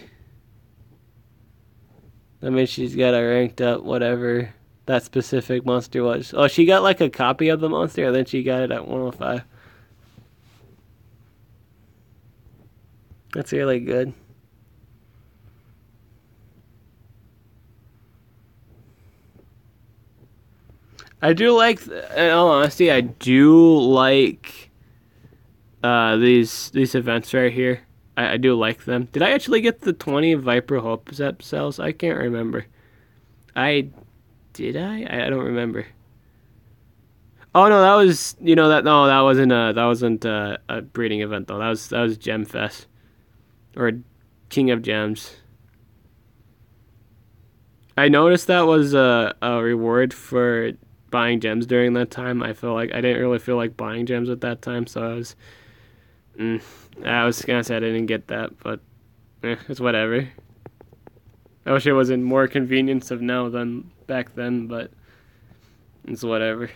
That means she's got a ranked up whatever that specific monster was. Oh, she got like a copy of the monster, and then she got it at 105. That's really good. I do like, in all honesty, I do like these events right here. I do like them. Did I actually get the 20 Viper Hope cells? I can't remember. I did I don't remember. Oh no, that was that wasn't a breeding event though. That was Gem Fest or King of Gems. I noticed that was a reward for buying gems during that time. I feel like I didn't really feel like buying gems at that time, so I was gonna say I didn't get that, but it's whatever. I wish it was in more convenience of now than back then, but it's whatever.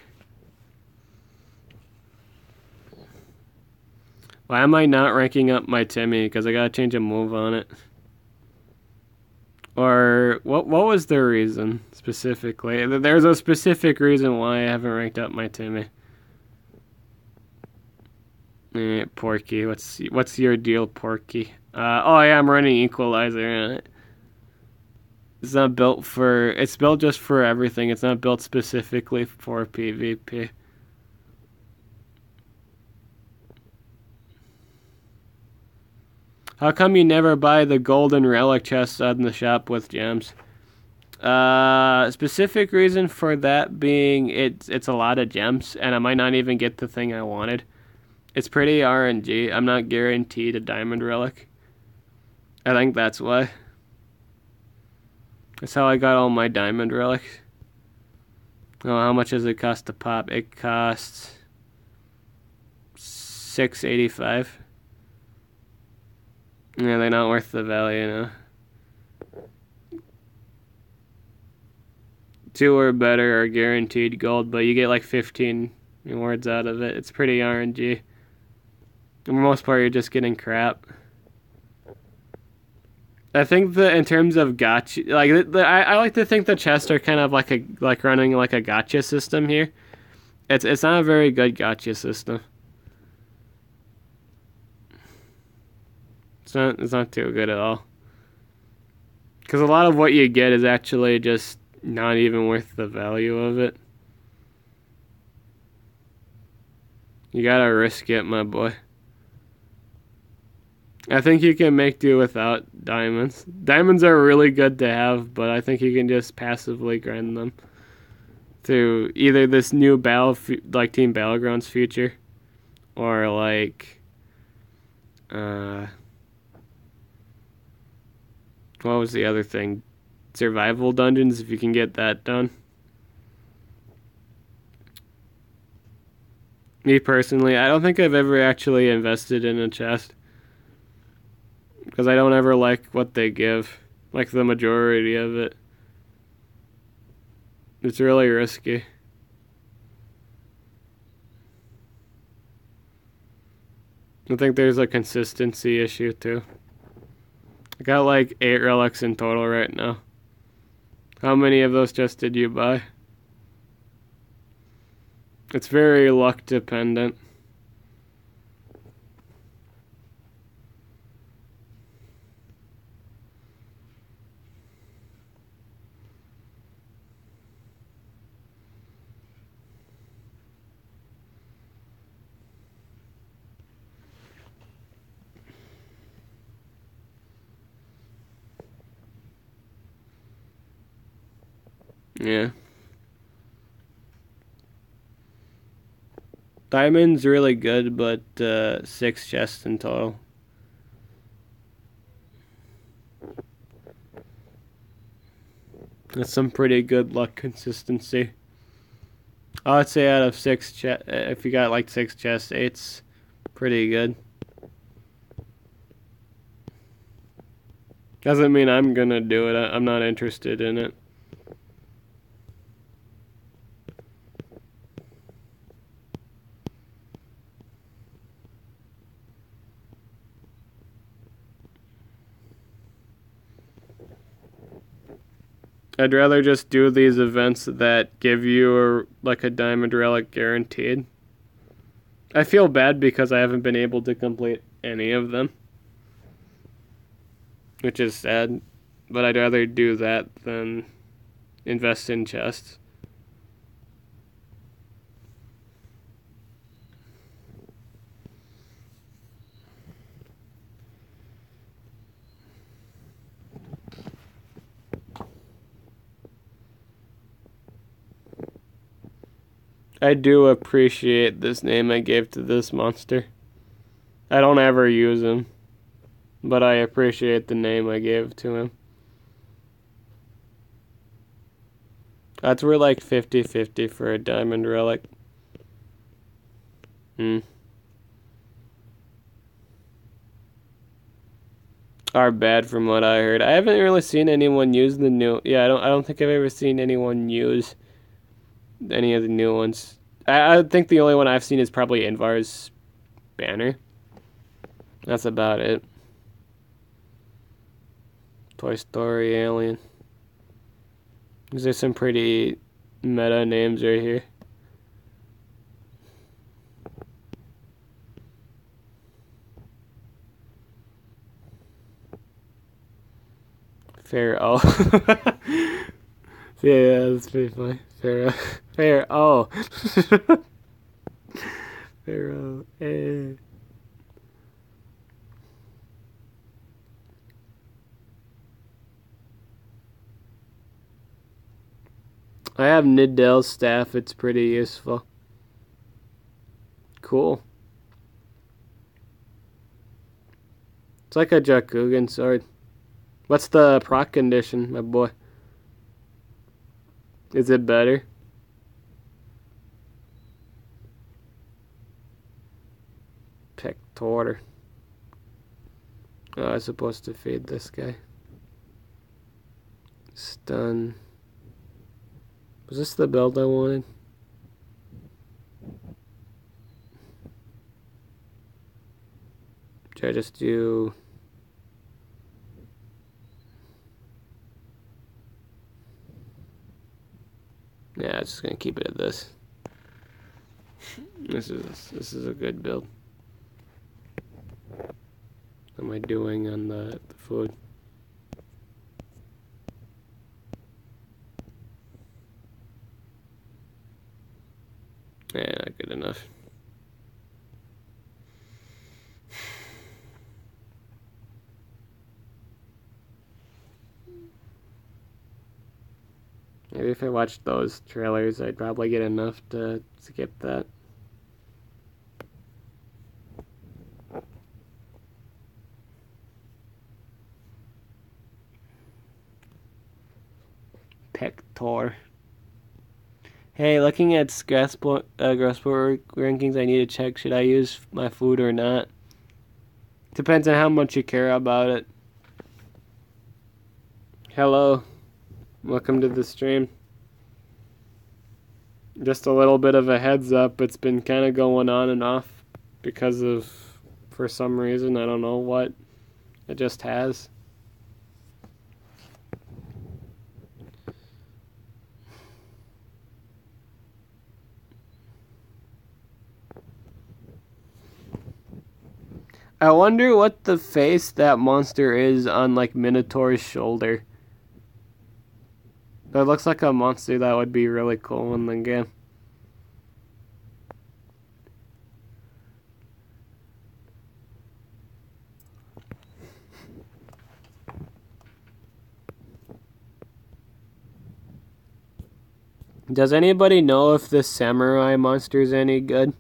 Why am I not ranking up my Timmy? Because I gotta change a move on it. Or what was the reason specifically? There's a specific reason why I haven't ranked up my Timmy. Porky, what's your deal, Porky? Oh yeah, I'm running Equalizer on it. It's not built for. It's built just for everything. It's not built specifically for PvP. How come you never buy the golden relic chests out in the shop with gems? Specific reason for that being it's a lot of gems, and I might not even get the thing I wanted. It's pretty RNG. I'm not guaranteed a diamond relic. I think that's why. That's how I got all my diamond relics. Oh, how much does it cost to pop? It costs $6.85. Yeah, they're not worth the value, no. 2 or better are guaranteed gold, but you get like 15 rewards out of it. It's pretty RNG. For the most part, you're just getting crap. I think that in terms of gotcha, like I like to think the chests are kind of like running like a gotcha system here. It's not a very good gotcha system. It's not too good at all. Because a lot of what you get is actually just not even worth the value of it. You gotta risk it, my boy. I think you can make do without diamonds. Diamonds are really good to have, but I think you can just passively grind them through either this new like Team Battlegrounds feature, or like, what was the other thing? Survival dungeons, if you can get that done. Me personally, I don't think I've ever actually invested in a chest. Because I don't ever like what they give. Like the majority of it. It's really risky. I think there's a consistency issue too. I got like 8 relics in total right now. How many of those chests did you buy? It's very luck dependent. Yeah. Diamond's really good, but 6 chests in total. That's some pretty good luck consistency. I'd say out of 6 chests, if you got like 6 chests, 8's pretty good. Doesn't mean I'm gonna do it. I'm not interested in it. I'd rather just do these events that give you like a diamond relic guaranteed. I feel bad because I haven't been able to complete any of them, which is sad, but I'd rather do that than invest in chests. I do appreciate this name I gave to this monster. I don't ever use him, but I appreciate the name I gave to him. That's worth like 50-50 for a diamond relic. Are bad from what I heard. I haven't really seen anyone use the new. Yeah, I don't think I've ever seen anyone use any of the new ones. I think the only one I've seen is probably Invar's banner. That's about it. Toy Story Alien. There's some pretty meta names right here. Pharaoh. Yeah, that's pretty funny. Pharaoh. Pharaoh. Pharaoh. I have Nidale's staff. It's pretty useful. Cool. It's like a Jakugan sword. What's the proc condition, my boy? Is it better? Pector. Oh, I was supposed to feed this guy. Stun. Was this the build I wanted? Should I just do... Yeah, I'm just gonna keep it at this. This is a good build. What am I doing on the food? Yeah, not good enough. Maybe if I watched those trailers, I'd probably get enough to skip that. Pector. Hey, looking at Grassport rankings, I need to check, should I use my food or not? Depends on how much you care about it. Hello. Welcome to the stream. Just a little bit of a heads up, it's been kind of going on and off because of, for some reason, I don't know what, it just has. I wonder what the face that monster is on, like, Minotaur's shoulder. That looks like a monster that would be really cool in the game. Does anybody know if this samurai monster is any good?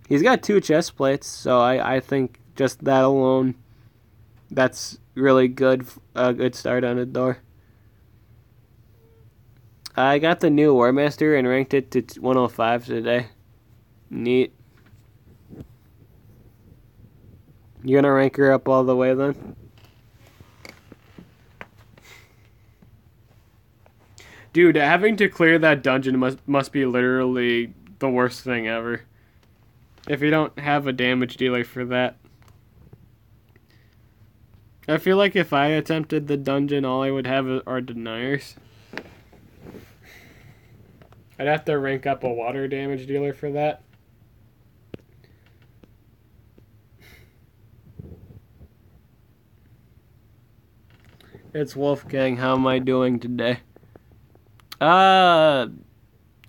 He's got 2 chest plates, so I think just that alone, that's really good, a good start on a door. I got the new War Master and ranked it to 105 today. Neat. You gonna rank her up all the way then? Dude, having to clear that dungeon must be literally the worst thing ever. If you don't have a damage dealer for that. I feel like if I attempted the dungeon, all I would have are deniers. I'd have to rank up a water damage dealer for that. It's Wolfgang. How am I doing today?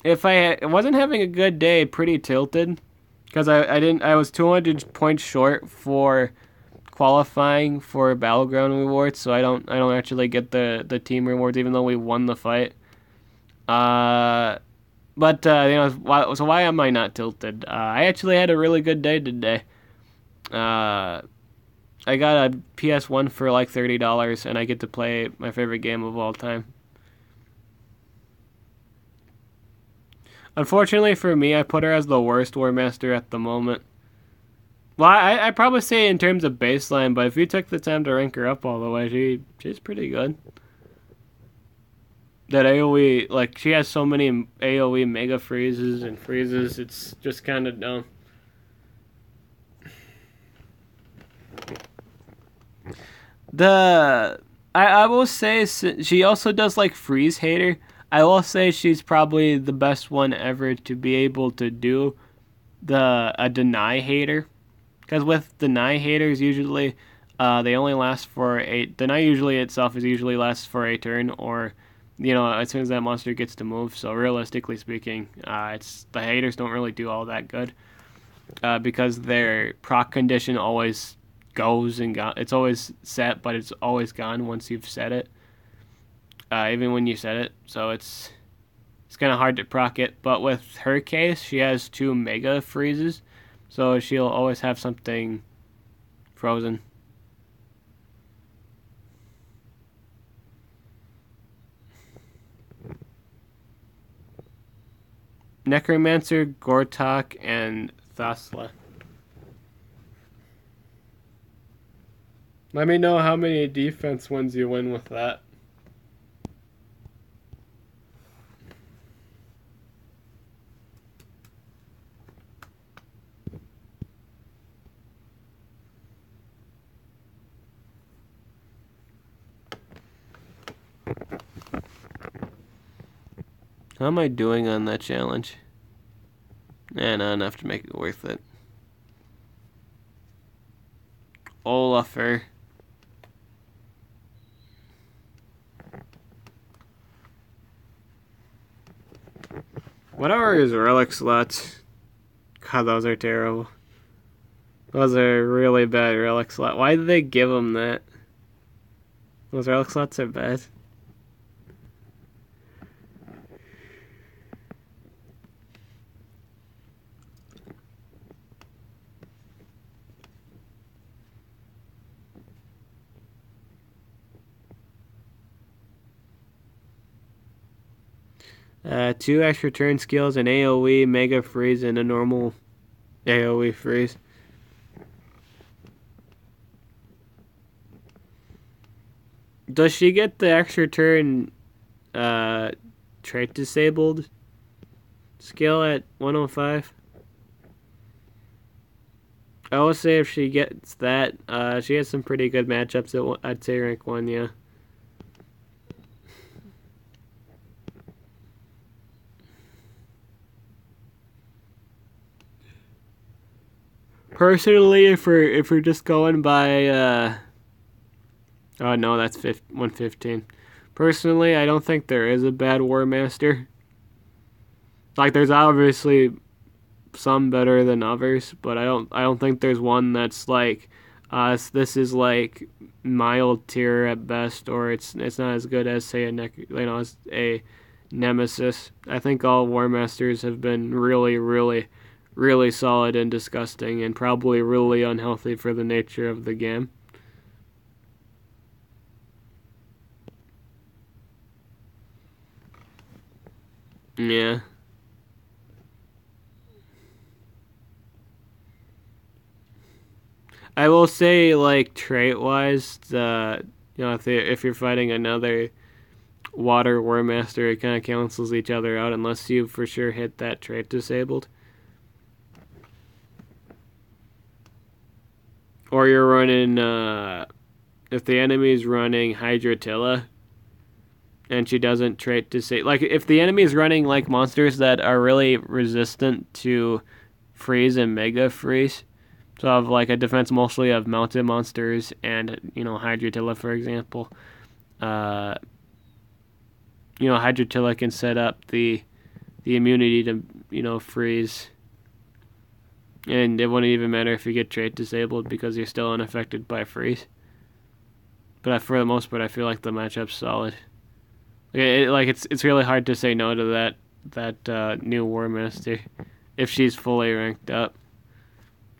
If I wasn't having a good day, pretty tilted, because I was 200 points short for qualifying for Battleground rewards, so I don't actually get the team rewards even though we won the fight. But so why am I not tilted? I actually had a really good day today. Uh, I got a PS1 for like $30, and I get to play my favorite game of all time. Unfortunately for me, I put her as the worst War Master at the moment. Well, I'd probably say in terms of baseline, but if you took the time to rank her up all the way, she's pretty good. That AoE, like, she has so many AoE mega freezes and freezes, it's just kind of dumb. I will say she also does like freeze hater. I will say she's probably the best one ever to be able to do a deny hater, because with deny haters usually they only last for a deny usually itself is usually lasts for a turn, or as soon as that monster gets to move. So realistically speaking, it's the haters don't really do all that good because their proc condition always goes and gone. It's always set, but it's always gone once you've set it. Even when you set it, so it's kind of hard to proc it. But with her case, she has 2 mega freezes, so she'll always have something frozen. Necromancer, Gortok, and Thasla. Let me know how many defense wins you win with that. How am I doing on that challenge? Not enough to make it worth it. Olafur. What are his relic slots? God, those are terrible. Those are really bad relic slots. Why did they give him that? Those relic slots are bad. Two extra turn skills, an AoE, Mega Freeze, and a normal AoE Freeze. Does she get the extra turn trait disabled skill at 105? I will say if she gets that, she has some pretty good matchups at, I'd say, rank 1, yeah. Personally, if we're just going by, oh no, that's 115. Personally, I don't think there is a bad War Master. Like, there's obviously some better than others, but I don't think there's one that's like, this is like mild tier at best, or it's not as good as say as a Nemesis. I think all War Masters have been really, really, really solid and disgusting, and probably really unhealthy for the nature of the game. Yeah. I will say, like, trait-wise, if you're fighting another Water War Master, it kind of cancels each other out unless you for sure hit that trait disabled. Or you're running, if the enemy's running Hydratilla, and she doesn't trait disable, like, if the enemy is running, like, monsters that are really resistant to freeze and mega freeze, so I have like a defense mostly of mounted monsters and Hydratilla, for example. Hydratilla can set up the immunity to freeze, and it wouldn't even matter if you get trait disabled because you're still unaffected by freeze. But for the most part, I feel like the matchup's solid. It's really hard to say no to that new War Master if she's fully ranked up,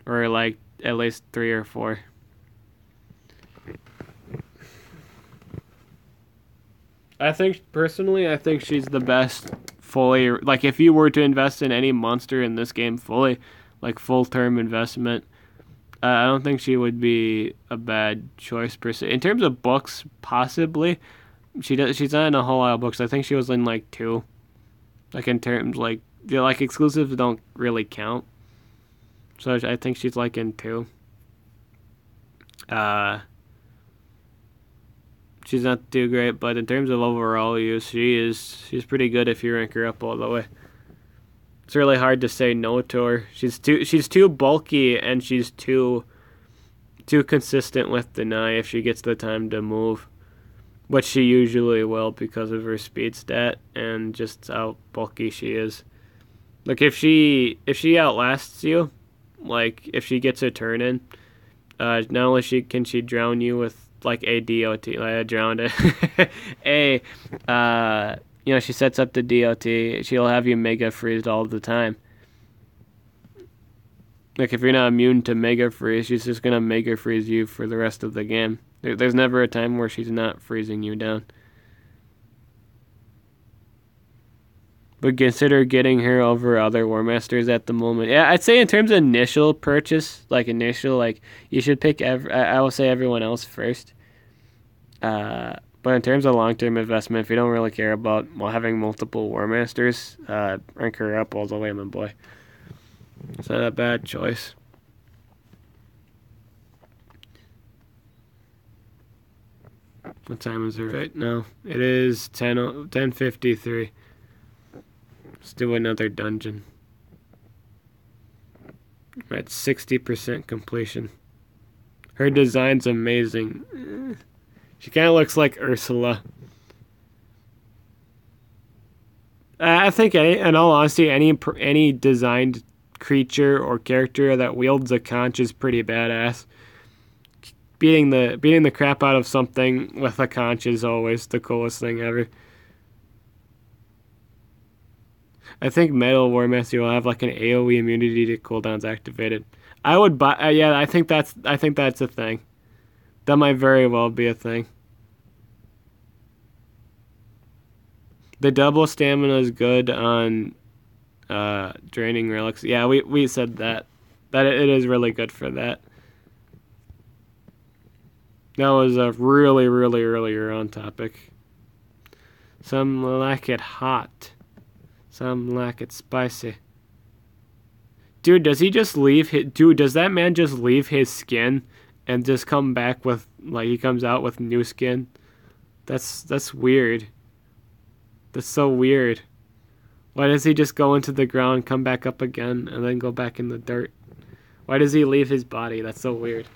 or like at least 3 or 4. I think she's the best fully. Like if you were to invest in any monster in this game fully, like full term investment, I don't think she would be a bad choice per se. In terms of books, possibly. She's not in a whole lot of books. I think she was in like 2. Like in terms like exclusives don't really count. So I think she's like in 2. She's not too great, but in terms of overall use, she's pretty good if you rank her up all the way. It's really hard to say no to her. She's too bulky and she's too consistent with deny if she gets the time to move. Which she usually will because of her speed stat and just how bulky she is. Like if she outlasts you, like if she gets a turn in, not only can she drown you with like a DOT, like I drowned it. She sets up the DOT. She'll have you mega freeze all the time. Like if you're not immune to mega freeze, she's just gonna mega freeze you for the rest of the game. There's never a time where she's not freezing you down. But consider getting her over other War Masters at the moment. Yeah, I'd say in terms of initial purchase, you should pick. I will say everyone else first. But in terms of long-term investment, if you don't really care about having multiple War Masters, rank her up all the way, my boy. It's not a bad choice. What time is it right now? It is 10:53. Let's do another dungeon. We're at 60% completion. Her design's amazing. She kind of looks like Ursula. I think, in all honesty, any designed creature or character that wields a conch is pretty badass. Beating the crap out of something with a conch is always the coolest thing ever. I think Metal War Master will have like an AoE immunity to cooldowns activated. I would buy. I think that's a thing. That might very well be a thing. The double stamina is good on draining relics. Yeah, we said that. That it is really good for that. That was a really, really earlier on topic. Some like it hot. Some like it spicy. Dude, does that man just leave his skin and just come back with, like, he comes out with new skin? That's weird. That's so weird. Why does he just go into the ground, come back up again, and then go back in the dirt? Why does he leave his body? That's so weird.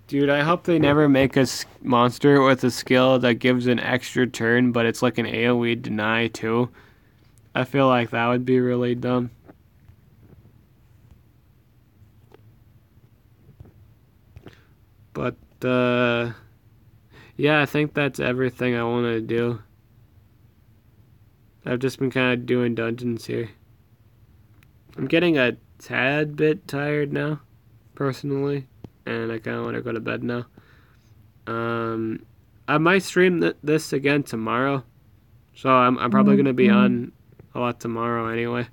Dude, I hope they never make a monster with a skill that gives an extra turn, but it's like an AoE deny too. I feel like that would be really dumb. But, yeah, I think that's everything I want to do. I've just been kind of doing dungeons here. I'm getting a tad bit tired now, personally, and I kind of want to go to bed now. I might stream this again tomorrow, so I'm probably going to be on a lot tomorrow anyway.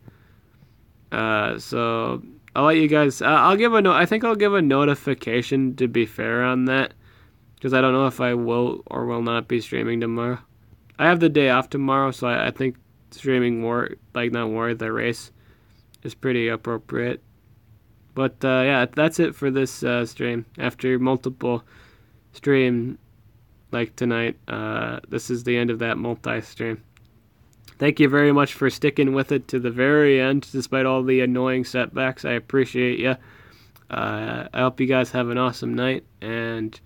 So I'll let you guys. I'll give a no. I think I'll give a notification to be fair on that, because I don't know if I will or will not be streaming tomorrow. I have the day off tomorrow, so I think streaming the race is pretty appropriate. But yeah, that's it for this stream. After multiple stream like tonight, this is the end of that multi-stream. Thank you very much for sticking with it to the very end, despite all the annoying setbacks. I appreciate you. I hope you guys have an awesome night, and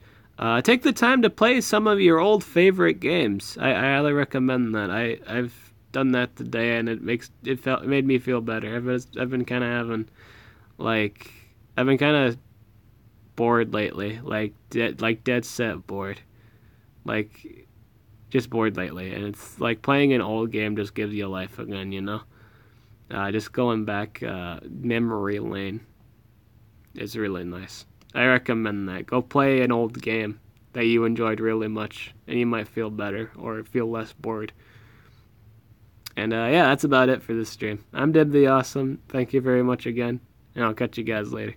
take the time to play some of your old favorite games. I highly recommend that. I've done that today, and it made me feel better. I've been kind of having like I've been kind of bored lately, like dead set bored, like just bored lately, and it's like playing an old game just gives you life again, you know. Just going back memory lane is really nice. I recommend that. Go play an old game that you enjoyed really much, and you might feel better or feel less bored. And yeah, that's about it for this stream. I'm Deb the Awesome. Thank you very much again, and I'll catch you guys later.